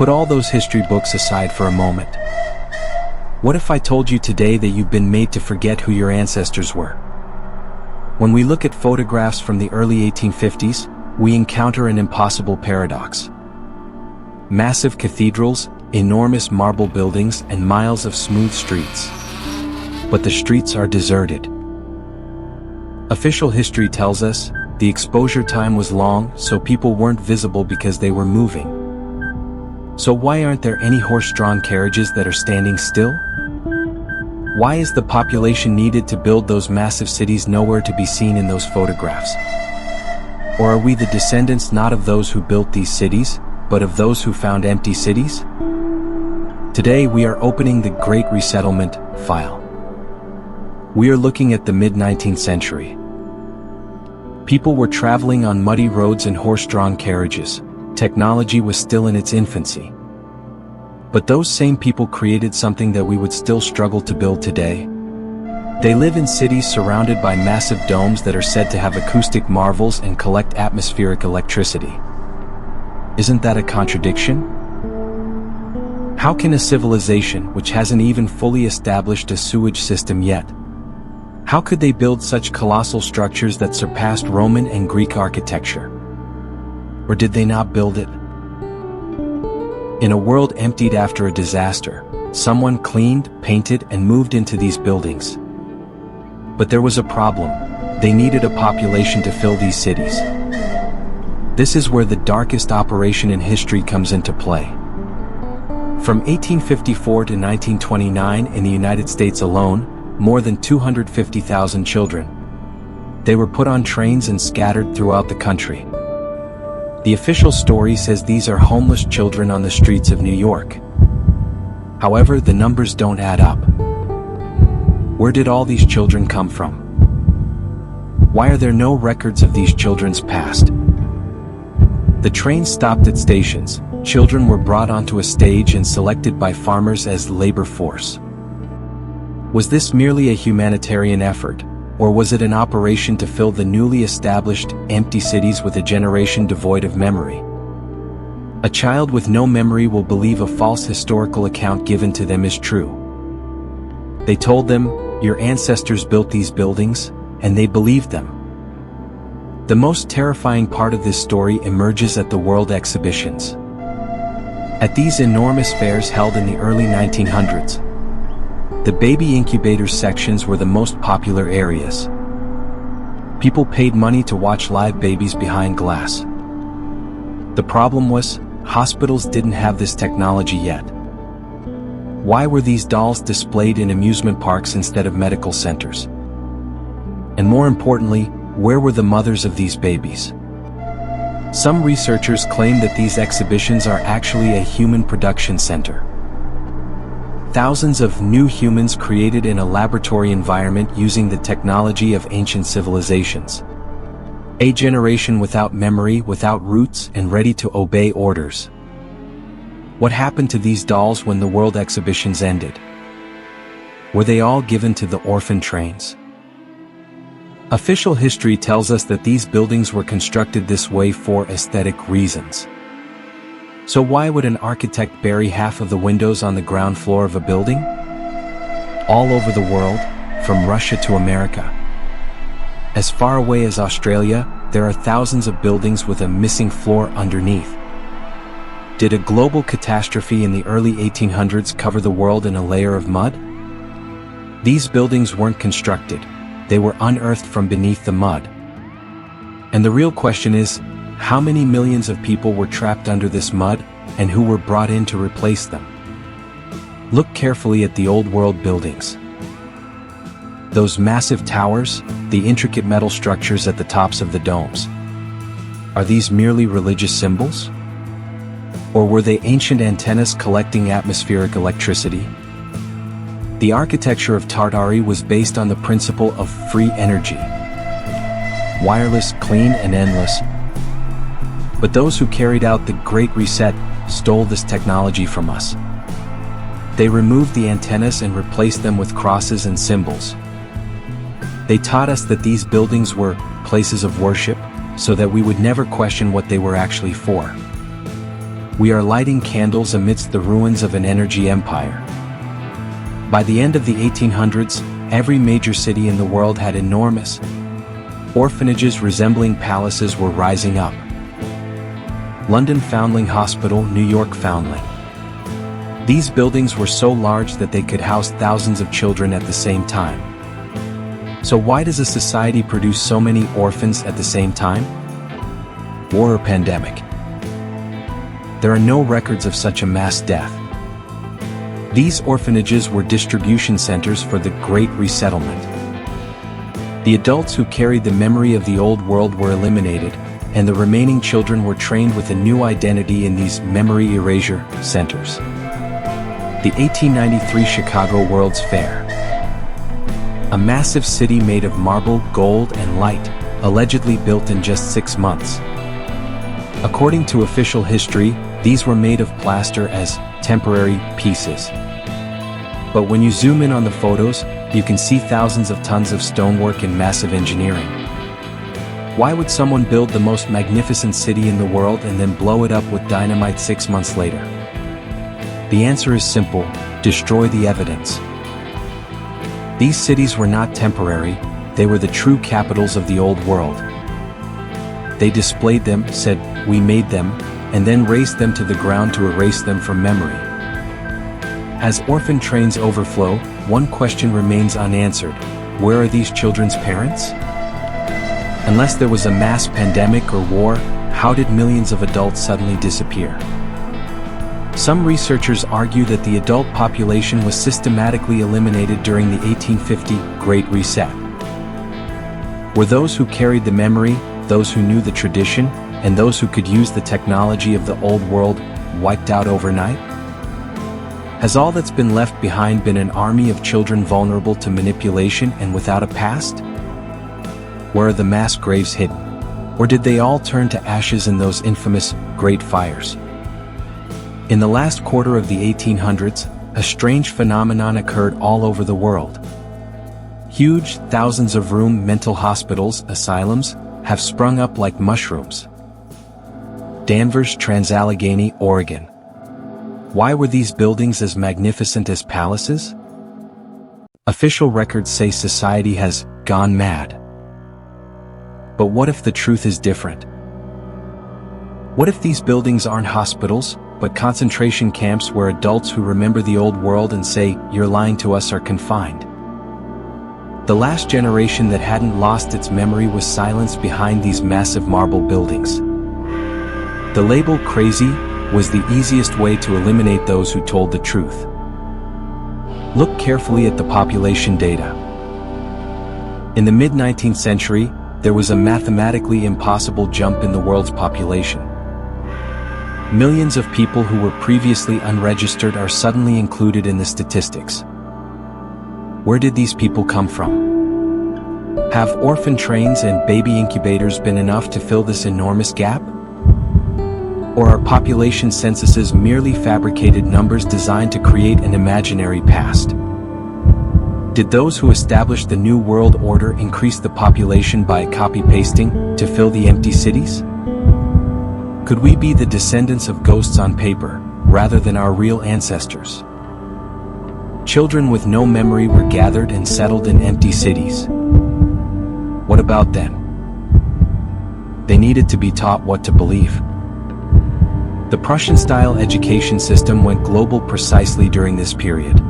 Put all those history books aside for a moment. What if I told you today that you've been made to forget who your ancestors were? When we look at photographs from the early 1850s, we encounter an impossible paradox. Massive cathedrals, enormous marble buildings, and miles of smooth streets. But the streets are deserted. Official history tells us the exposure time was long, so people weren't visible because they were moving. So why aren't there any horse-drawn carriages that are standing still? Why is the population needed to build those massive cities nowhere to be seen in those photographs? Or are we the descendants not of those who built these cities, but of those who found empty cities? Today we are opening the Great Resettlement file. We are looking at the mid-19th century. People were traveling on muddy roads in horse-drawn carriages. Technology was still in its infancy. But those same people created something that we would still struggle to build today. They live in cities surrounded by massive domes that are said to have acoustic marvels and collect atmospheric electricity. Isn't that a contradiction? How can a civilization which hasn't even fully established a sewage system yet? How could they build such colossal structures that surpassed Roman and Greek architecture? Or did they not build it? In a world emptied after a disaster, someone cleaned, painted, and moved into these buildings. But there was a problem. They needed a population to fill these cities. This is where the darkest operation in history comes into play. From 1854 to 1929 in the United States alone, more than 250,000 children. They were put on trains and scattered throughout the country. The official story says these are homeless children on the streets of New York. However, the numbers don't add up. Where did all these children come from? Why are there no records of these children's past? The train stopped at stations. Children were brought onto a stage and selected by farmers as labor force. Was this merely a humanitarian effort, or was it an operation to fill the newly established, empty cities with a generation devoid of memory? A child with no memory will believe a false historical account given to them is true. They told them, your ancestors built these buildings, and they believed them. The most terrifying part of this story emerges at the world exhibitions. At these enormous fairs held in the early 1900s, the baby incubator sections were the most popular areas. People paid money to watch live babies behind glass. The problem was, hospitals didn't have this technology yet. Why were these dolls displayed in amusement parks instead of medical centers? And more importantly, where were the mothers of these babies? Some researchers claim that these exhibitions are actually a human production center. Thousands of new humans created in a laboratory environment using the technology of ancient civilizations. A generation without memory, without roots, and ready to obey orders. What happened to these dolls when the world exhibitions ended? Were they all given to the orphan trains? Official history tells us that these buildings were constructed this way for aesthetic reasons. So why would an architect bury half of the windows on the ground floor of a building? All over the world, from Russia to America. As far away as Australia, there are thousands of buildings with a missing floor underneath. Did a global catastrophe in the early 1800s cover the world in a layer of mud? These buildings weren't constructed, they were unearthed from beneath the mud. And the real question is, how many millions of people were trapped under this mud, and who were brought in to replace them? Look carefully at the old world buildings. Those massive towers, the intricate metal structures at the tops of the domes. Are these merely religious symbols? Or were they ancient antennas collecting atmospheric electricity? The architecture of Tartaria was based on the principle of free energy. Wireless, clean, and endless. But those who carried out the Great Reset stole this technology from us. They removed the antennas and replaced them with crosses and symbols. They taught us that these buildings were places of worship, so that we would never question what they were actually for. We are lighting candles amidst the ruins of an energy empire. By the end of the 1800s, every major city in the world had enormous orphanages resembling palaces were rising up. London Foundling Hospital, New York Foundling. These buildings were so large that they could house thousands of children at the same time. So why does a society produce so many orphans at the same time? War or pandemic? There are no records of such a mass death. These orphanages were distribution centers for the Great Resettlement. The adults who carried the memory of the old world were eliminated, and the remaining children were trained with a new identity in these memory erasure centers. The 1893 Chicago World's Fair. A massive city made of marble, gold, and light, allegedly built in just 6 months. According to official history, these were made of plaster as temporary pieces. But when you zoom in on the photos, you can see thousands of tons of stonework and massive engineering. Why would someone build the most magnificent city in the world and then blow it up with dynamite 6 months later? The answer is simple: destroy the evidence. These cities were not temporary, they were the true capitals of the old world. They displayed them, said, "We made them," and then razed them to the ground to erase them from memory. As orphan trains overflow, one question remains unanswered: where are these children's parents? Unless there was a mass pandemic or war, how did millions of adults suddenly disappear? Some researchers argue that the adult population was systematically eliminated during the 1850 Great Reset. Were those who carried the memory, those who knew the tradition, and those who could use the technology of the old world wiped out overnight? Has all that's been left behind been an army of children vulnerable to manipulation and without a past? Where are the mass graves hidden? Or did they all turn to ashes in those infamous Great Fires? In the last quarter of the 1800s, a strange phenomenon occurred all over the world. Huge, thousands-of-room mental hospitals, asylums, have sprung up like mushrooms. Danvers, Trans-Allegheny, Oregon. Why were these buildings as magnificent as palaces? Official records say society has gone mad. But what if the truth is different? What if these buildings aren't hospitals, but concentration camps where adults who remember the old world and say, "You're lying to us," are confined? The last generation that hadn't lost its memory was silenced behind these massive marble buildings. The label crazy was the easiest way to eliminate those who told the truth. Look carefully at the population data. In the mid-19th century, there was a mathematically impossible jump in the world's population. Millions of people who were previously unregistered are suddenly included in the statistics. Where did these people come from? Have orphan trains and baby incubators been enough to fill this enormous gap? Or are population censuses merely fabricated numbers designed to create an imaginary past? Did those who established the New World Order increase the population by copy-pasting to fill the empty cities? Could we be the descendants of ghosts on paper, rather than our real ancestors? Children with no memory were gathered and settled in empty cities. What about them? They needed to be taught what to believe. The Prussian-style education system went global precisely during this period.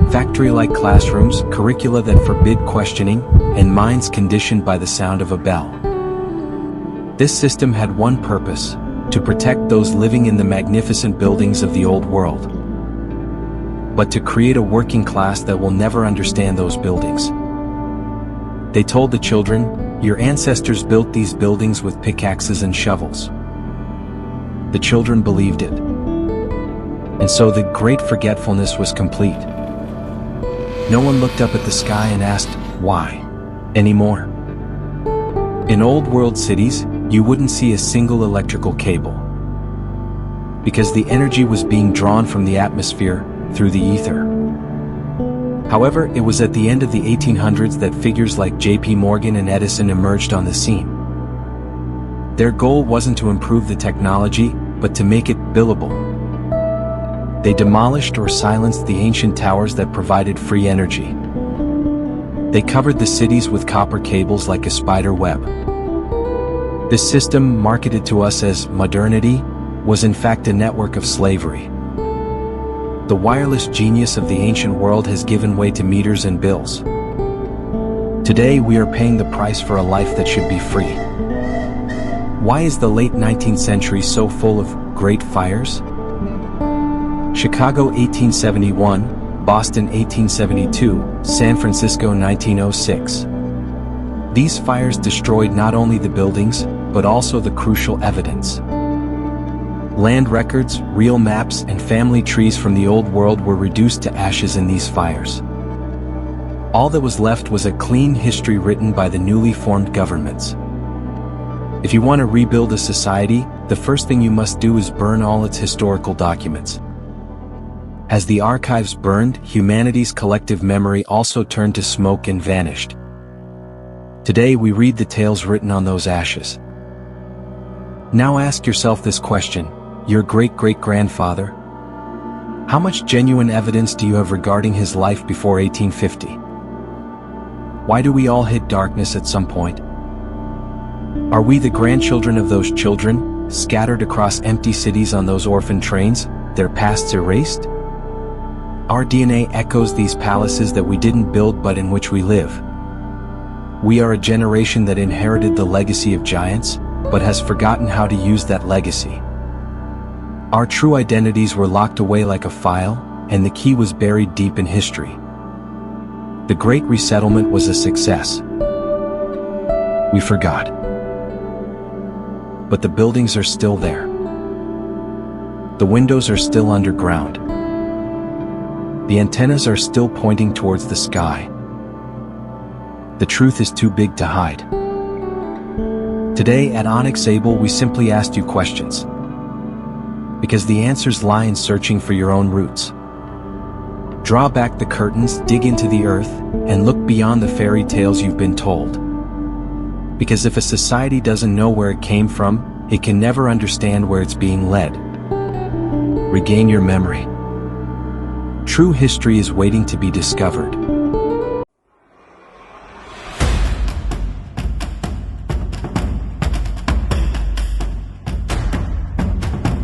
Factory-like classrooms, curricula that forbid questioning, and minds conditioned by the sound of a bell. This system had one purpose: to protect those living in the magnificent buildings of the old world. But to create a working class that will never understand those buildings. They told the children, "Your ancestors built these buildings with pickaxes and shovels." The children believed it. And so the great forgetfulness was complete. No one looked up at the sky and asked, "Why?" anymore. In old world cities, you wouldn't see a single electrical cable. Because the energy was being drawn from the atmosphere, through the ether. However, it was at the end of the 1800s that figures like J.P. Morgan and Edison emerged on the scene. Their goal wasn't to improve the technology, but to make it billable. They demolished or silenced the ancient towers that provided free energy. They covered the cities with copper cables like a spider web. This system, marketed to us as modernity, was in fact a network of slavery. The wireless genius of the ancient world has given way to meters and bills. Today we are paying the price for a life that should be free. Why is the late 19th century so full of great fires? Chicago 1871, Boston 1872, San Francisco 1906. These fires destroyed not only the buildings, but also the crucial evidence. Land records, real maps, and family trees from the old world were reduced to ashes in these fires. All that was left was a clean history written by the newly formed governments. If you want to rebuild a society, the first thing you must do is burn all its historical documents. As the archives burned, humanity's collective memory also turned to smoke and vanished. Today we read the tales written on those ashes. Now ask yourself this question: your great-great-grandfather? How much genuine evidence do you have regarding his life before 1850? Why do we all hit darkness at some point? Are we the grandchildren of those children, scattered across empty cities on those orphan trains, their pasts erased? Our DNA echoes these palaces that we didn't build but in which we live. We are a generation that inherited the legacy of giants, but has forgotten how to use that legacy. Our true identities were locked away like a file, and the key was buried deep in history. The Great Resettlement was a success. We forgot. But the buildings are still there. The windows are still underground. The antennas are still pointing towards the sky. The truth is too big to hide. Today at ONYX ABLE we simply asked you questions. Because the answers lie in searching for your own roots. Draw back the curtains, dig into the earth, and look beyond the fairy tales you've been told. Because if a society doesn't know where it came from, it can never understand where it's being led. Regain your memory. True history is waiting to be discovered.